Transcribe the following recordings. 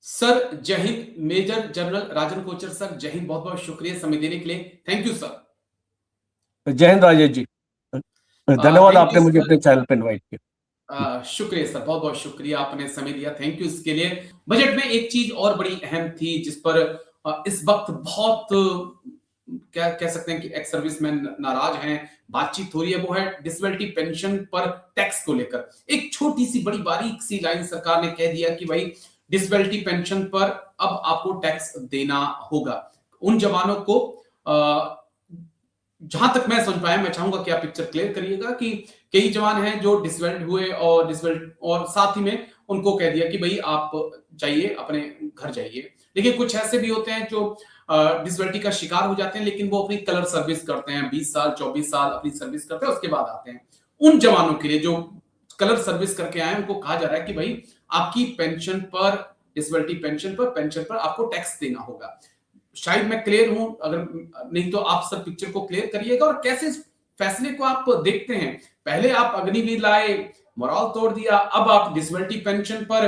Sir जय Hind. Major general राजन Kochhar sir, जय हिंद। बहुत बहुत शुक्रिया समय देने के लिए। Thank you sir. जय हिंद राजेश जी। धन्यवाद थैंक यू आपने मुझे सर। अपने चैनल पर इनवाइट किया। शुक्रिया सर, बहुत बहुत शुक्रिया, आपने समय दिया। थैंक यू इसके लिए। बजट में एक चीज और बड़ी अहम थी जिस पर इस वक्त बहुत क्या कह सकते हैं कि एक्स सर्विसमैन नाराज हैं, बातचीत हो रही है, वो है डिसेबिलिटी पेंशन पर टैक्स को लेकर। एक छोटी सी बड़ी बारीक सी लाइन सरकार ने कह दिया कि भाई डिसेबिलिटी पेंशन पर अब आपको टैक्स देना होगा। उन जवानों को जहां तक मैं समझ पाया, मैं चाहूंगा कि आप पिक्चर क्लियर करिएगा कि कई जवान हैं जो डिसवेल्ड हुए और डिसवेल्ड, और साथ ही में उनको कह दिया कि भाई आप जाइए, अपने घर जाइए। देखिए कुछ ऐसे भी होते हैं जो डिसबिलिटी का शिकार हो जाते हैं, लेकिन वो अपनी कलर सर्विस करते हैं, 20 साल 24 साल अपनी सर्विस करते हैं, उसके बाद आते हैं। उन जवानों के लिए जो कलर सर्विस करके आए, उनको कहा जा रहा है कि भाई आपकी पेंशन पर, डिसबिलिटी पेंशन पर आपको टैक्स देना होगा। शायद मैं क्लियर हूं, अगर नहीं तो आप सब पिक्चर को क्लियर करिएगा और कैसे इस फैसले को आप देखते हैं। पहले आप अग्निवीर लाए, मोराल तोड़ दिया, अब आप डिसेबिलिटी पेंशन पर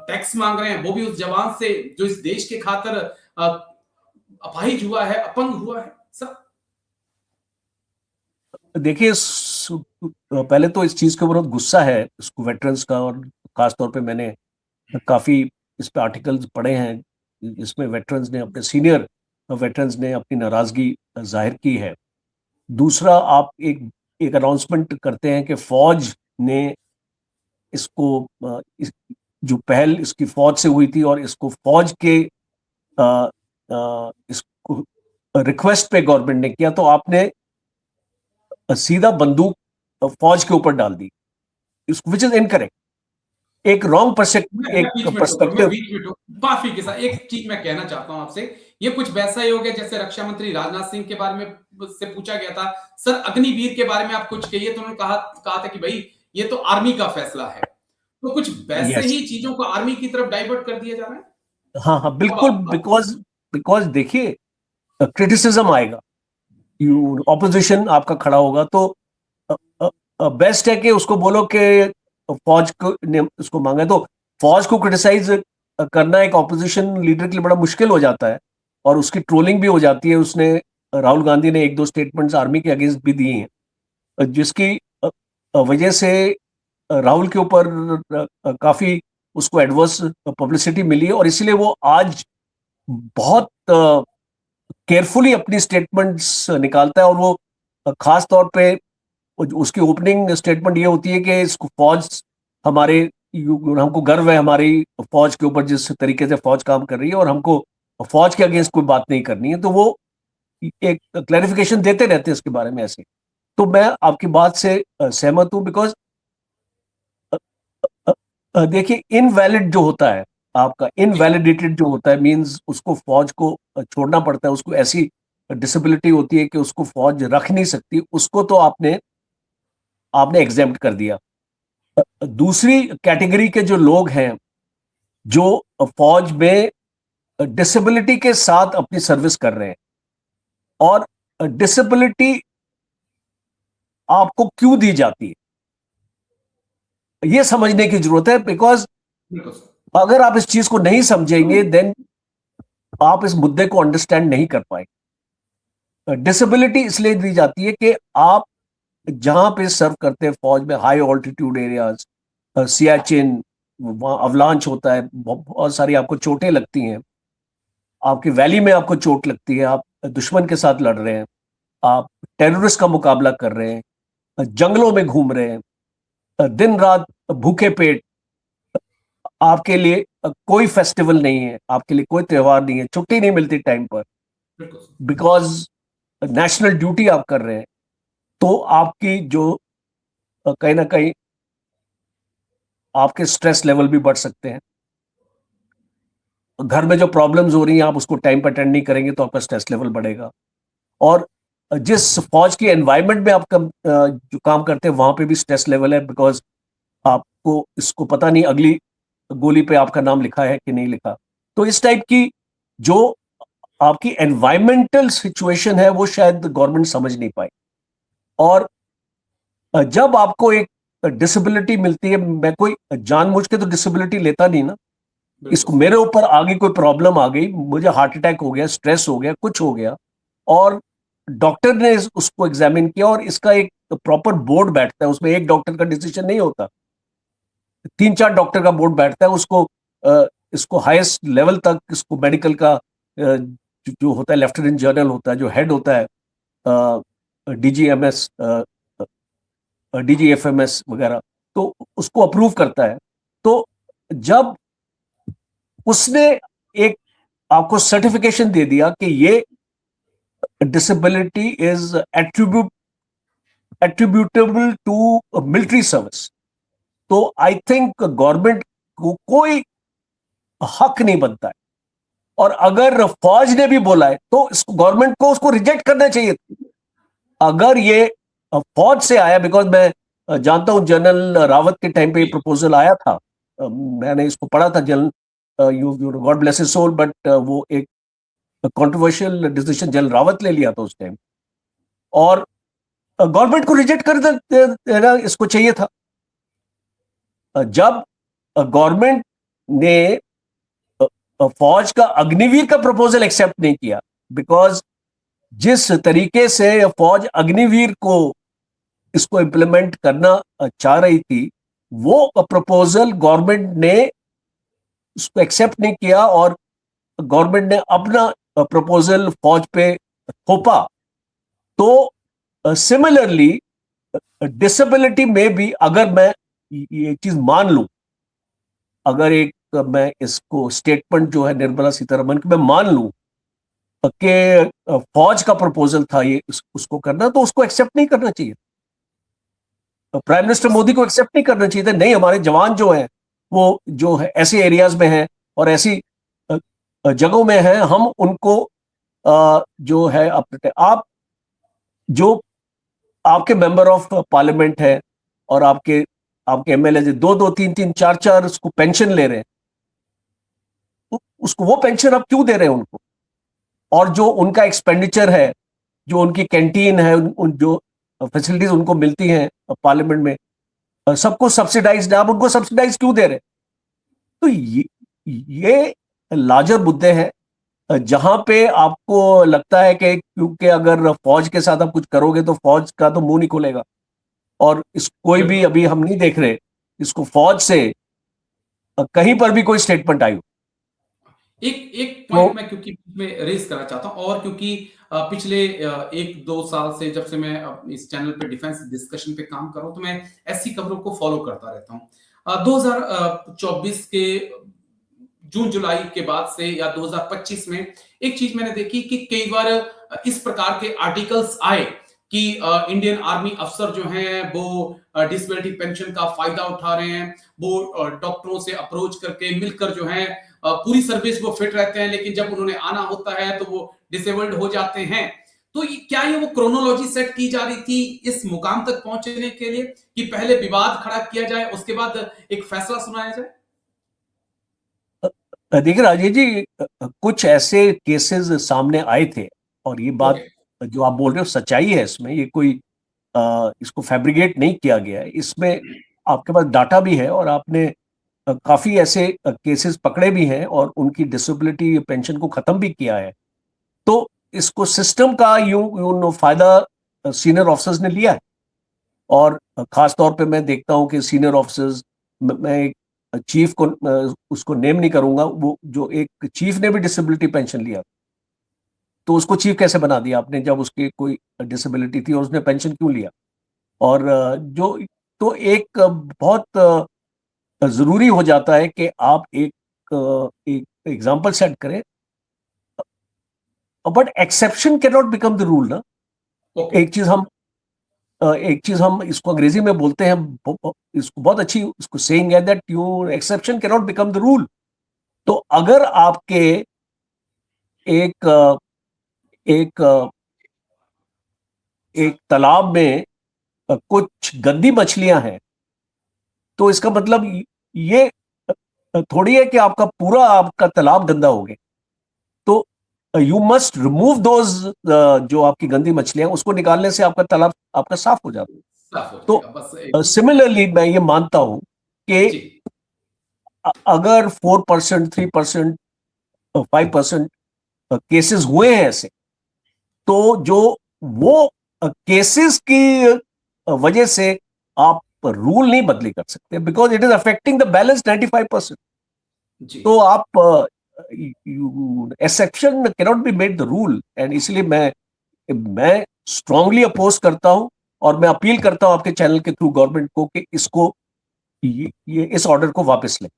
टैक्स मांग रहे हैं, वो भी उस जवान से जो इस देश के खातिर अपाहिज हुआ है, अपंग हुआ है। सब देखिए, पहले तो इस चीज के ऊपर बहुत गुस्सा है इसको वेटरन्स का, और खासतौर पे मैंने काफी इस पे आर्टिकल्स पढ़े हैं। इसमें वेटरन्स ने, अपने सीनियर वेटरन्स ने अपनी नाराजगी जाहिर की है। दूसरा, आप एक एक अनाउंसमेंट करते हैं कि फौज ने इसको जो पहल इसकी फौज से हुई थी, और इसको फौज के इसको रिक्वेस्ट पे गवर्नमेंट ने किया, तो आपने सीधा बंदूक फौज के ऊपर डाल दी, विच इज इनकरेक्ट। एक रॉन्ग मैं एक बीच में टोकूंगा, मैं पर्सपेक्टिव। बीच में माफी के साथ एक चीज मैं कहना चाहता हूं आपसे। ये कुछ वैसा ही हो गया जैसे रक्षा मंत्री राजनाथ सिंह के बारे में से पूछा गया था, सर अग्निवीर के बारे में आप कुछ कहिए, तो उन्होंने कहा था कि भाई ये तो आर्मी का फैसला है। तो कुछ वैसे यस, ही चीजों को आर्मी की तरफ डाइवर्ट कर दिया जा रहा है। हाँ हाँ, अब बिल्कुल। बिकॉज बिकॉज देखिए, क्रिटिसिज्म आएगा, यू ऑपोजिशन आपका खड़ा होगा, तो बेस्ट है कि उसको बोलो कि फौज को ने उसको मांगा है। तो फौज को क्रिटिसाइज करना एक ऑपोजिशन लीडर के लिए बड़ा मुश्किल हो जाता है, और उसकी ट्रोलिंग भी हो जाती है। उसने, राहुल गांधी ने एक दो स्टेटमेंट्स आर्मी के अगेंस्ट भी दिए हैं, जिसकी वजह से राहुल के ऊपर काफी उसको एडवर्स पब्लिसिटी मिली है, और इसीलिए वो आज बहुत केयरफुली अपनी स्टेटमेंट्स निकालता है। और वो खास तौर पे उसकी ओपनिंग स्टेटमेंट ये होती है कि इसको फौज हमारे हमको गर्व है हमारी फौज के ऊपर, जिस तरीके से फौज काम कर रही है, और हमको फौज के अगेंस्ट कोई बात नहीं करनी है। तो वो एक क्लैरिफिकेशन देते रहते हैं इसके बारे में ऐसे। तो मैं आपकी बात से सहमत हूं, बिकॉज देखिए, इनवैलिड जो होता है, आपका इनवैलिडेटेड जो होता है, मींस उसको फौज को छोड़ना पड़ता है, उसको ऐसी डिसेबिलिटी होती है कि उसको फौज रख नहीं सकती, उसको तो आपने आपने एग्जेम्प्ट कर दिया। दूसरी कैटेगरी के जो लोग हैं, जो फौज में डिसेबिलिटी के साथ अपनी सर्विस कर रहे हैं, और डिसेबिलिटी आपको क्यों दी जाती है, यह समझने की जरूरत है। बिकॉज बिल्कुल सर। अगर आप इस चीज को नहीं समझेंगे, देन आप इस मुद्दे को अंडरस्टैंड नहीं कर पाएंगे। डिसेबिलिटी इसलिए दी जाती है कि आप जहां पे सर्व करते हैं फौज में, हाई ऑल्टीट्यूड एरियाज, सियाचिन, वहां अवलांच होता है, बहुत सारी आपको चोटें लगती हैं, आपकी वैली में आपको चोट लगती है, आप दुश्मन के साथ लड़ रहे हैं, आप टेररिस्ट का मुकाबला कर रहे हैं, जंगलों में घूम रहे हैं, दिन रात भूखे पेट, आपके लिए कोई फेस्टिवल नहीं है, आपके लिए कोई त्योहार नहीं है, छुट्टी नहीं मिलती टाइम पर, बिल्कुल सर। बिकॉज नेशनल ड्यूटी आप कर रहे हैं। तो आपकी जो कहीं ना कहीं आपके स्ट्रेस लेवल भी बढ़ सकते हैं। घर में जो प्रॉब्लम्स हो रही हैं, आप उसको टाइम पर अटेंड नहीं करेंगे तो आपका स्ट्रेस लेवल बढ़ेगा। और जिस फौज की एनवायरनमेंट में आप जो काम करते हैं, वहां पे भी स्ट्रेस लेवल है, बिकॉज आपको इसको पता नहीं अगली गोली पे आपका नाम लिखा है कि नहीं लिखा। तो इस टाइप की जो आपकी एनवायरमेंटल सिचुएशन है, वो शायद गवर्नमेंट समझ नहीं पाई। और जब आपको एक डिसेबिलिटी मिलती है, मैं कोई जानबूझ के तो डिसेबिलिटी लेता नहीं ना, इसको बिल्कुल मेरे ऊपर आगे कोई प्रॉब्लम आ गई, मुझे हार्ट अटैक हो गया, स्ट्रेस हो गया, कुछ हो गया, और डॉक्टर ने उसको एग्जामिन किया, और इसका एक प्रॉपर बोर्ड बैठता है, उसमें एक डॉक्टर का डिसीजन नहीं होता, 3-4 डॉक्टर का बोर्ड बैठता है, उसको इसको हाईएस्ट लेवल तक इसको मेडिकल का जो होता है, लेफ्टिनेंट जनरल होता है, जो हेड होता है, डीजीएमएस, डीजीएफएमएस वगैरह, तो उसको अप्रूव करता है। तो जब उसने एक आपको सर्टिफिकेशन दे दिया कि ये disability is attributable to military service, तो आई थिंक गवर्नमेंट को कोई हक नहीं बनता है। और अगर फौज ने भी बोला है तो गवर्नमेंट को उसको रिजेक्ट करना चाहिए। अगर ये फौज से आया, बिकॉज मैं जानता हूं जनरल रावत के टाइम पे ये प्रपोजल आया था, मैंने इसको पढ़ा था, general you God bless his soul, but वो एक कंट्रोवर्शियल डिसीजन जनरल रावत ले लिया था उस टाइम, और गवर्नमेंट को रिजेक्ट कर देना इसको चाहिए था। जब गवर्नमेंट ने फौज का अग्निवीर का प्रपोजल एक्सेप्ट नहीं किया, बिकॉज जिस तरीके से फौज अग्निवीर को इसको इंप्लीमेंट करना चाह रही थी, वो प्रपोजल गवर्नमेंट ने उसको एक्सेप्ट नहीं किया, और गवर्नमेंट ने अपना प्रपोजल फौज पे थोपा। तो सिमिलरली डिसेबिलिटी में भी अगर मैं ये चीज मान लूं, अगर एक मैं इसको स्टेटमेंट जो है निर्मला सीतारमण की मैं मान लूं कि फौज का प्रपोजल था ये उसको करना, तो उसको एक्सेप्ट नहीं करना चाहिए। प्राइम मिनिस्टर मोदी को एक्सेप्ट नहीं करना चाहिए था। नहीं, हमारे जवान जो हैं वो जो है ऐसे एरियाज में हैं और ऐसी जगहों में हैं, हम उनको जो है अपने आप जो आपके मेंबर ऑफ पार्लियामेंट है और आपके आपके एमएलए 2-2, 3-3, 4-4 उसको पेंशन ले रहे हैं, उसको वो पेंशन आप क्यों दे रहे हैं उनको? और जो उनका एक्सपेंडिचर है, जो उनकी कैंटीन है, जो फैसिलिटीज उनको मिलती हैं पार्लियामेंट में, सबको सब्सिडाइज्ड, आप उनको सब्सिडाइज क्यों दे रहे हैं? तो ये लार्जर मुद्दे हैं जहां पे आपको लगता है कि क्योंकि अगर फौज के साथ आप कुछ करोगे तो फौज का तो मुंह नहीं खुलेगा, और इस कोई भी अभी हम नहीं देख रहे इसको फौज से कहीं पर भी कोई स्टेटमेंट आई हो। एक एक तो पॉइंट मैं क्योंकि में रेज करना चाहता हूं, और क्योंकि पिछले 1-2 साल से जब से मैं इस चैनल पे डिफेंस डिस्कशन पे काम कर रहा हूं, तो मैं ऐसी खबरों को फॉलो करता रहता हूं। 2024 के जून जुलाई के बाद से या 2025 में एक चीज मैंने देखी कि कई बार इस प्रकार के आर्टिकल्स आए कि इंडियन आर्मी अफसर जो हैं वो डिसेबिलिटी पेंशन का फायदा उठा रहे हैं, वो डॉक्टरों से अप्रोच करके मिलकर जो है पूरी सर्विस वो फिट रहते हैं, लेकिन जब उन्होंने आना होता है तो वो डिसेबल्ड हो जाते हैं। तो क्या ये वो क्रोनोलॉजी सेट की जा रही थी इस मुकाम तक पहुंचने के लिए कि पहले विवाद खड़ा किया जाए, उसके बाद एक फैसला सुनाया जाए? देखिए राजेश जी, कुछ ऐसे केसेस सामने आए थे, और ये बात ओके। जो आप बोल रहे हो सच्चाई है, इसमें ये कोई इसको फैब्रिकेट नहीं किया गया है, इसमें आपके पास डाटा भी है, और आपने काफी ऐसे केसेस पकड़े भी हैं और उनकी डिसेबिलिटी पेंशन को खत्म भी किया है। तो इसको सिस्टम का यूं फायदा सीनियर ऑफिसर्स ने लिया है, और खास तौर पे मैं देखता हूं कि सीनियर ऑफिसर्स, मैं एक चीफ को उसको नेम नहीं करूंगा, वो जो एक चीफ ने भी डिसेबिलिटी पेंशन लिया, तो उसको चीफ कैसे बना दिया आपने जब उसकी कोई डिसेबिलिटी थी, और उसने पेंशन क्यों लिया? और जो तो एक बहुत जरूरी हो जाता है कि आप एक एग्जांपल सेट करें, but exception can not become the rule ना। ओके। एक चीज हम इसको अंग्रेजी में बोलते हैं, इसको बहुत अच्छी इसको सेइंग है, that you exception can not become the rule. तो अगर आपके एक एक एक तालाब में कुछ गंदी मछलियां हैं, तो इसका मतलब ये थोड़ी है कि आपका तालाब गंदा हो गया। तो यू मस्ट रिमूव दोज, जो आपकी गंदी मछलियां, उसको निकालने से आपका तालाब आपका साफ हो जाता है। साफ हो तो जाएगा, बस एक। सिमिलरली मैं ये मानता हूं कि जी। अगर 4%, 3%, 5% केसेस हुए हैं ऐसे, तो जो वो केसेस की वजह से आप रूल नहीं बदली कर सकते, because it is affecting the balance 95%। जी तो आप exception cannot be made the rule, and इसलिए मैं स्ट्रांगली अपोज करता हूं, और मैं अपील करता हूं आपके चैनल के थ्रू गवर्नमेंट को कि इसको ये इस ऑर्डर को वापस लें।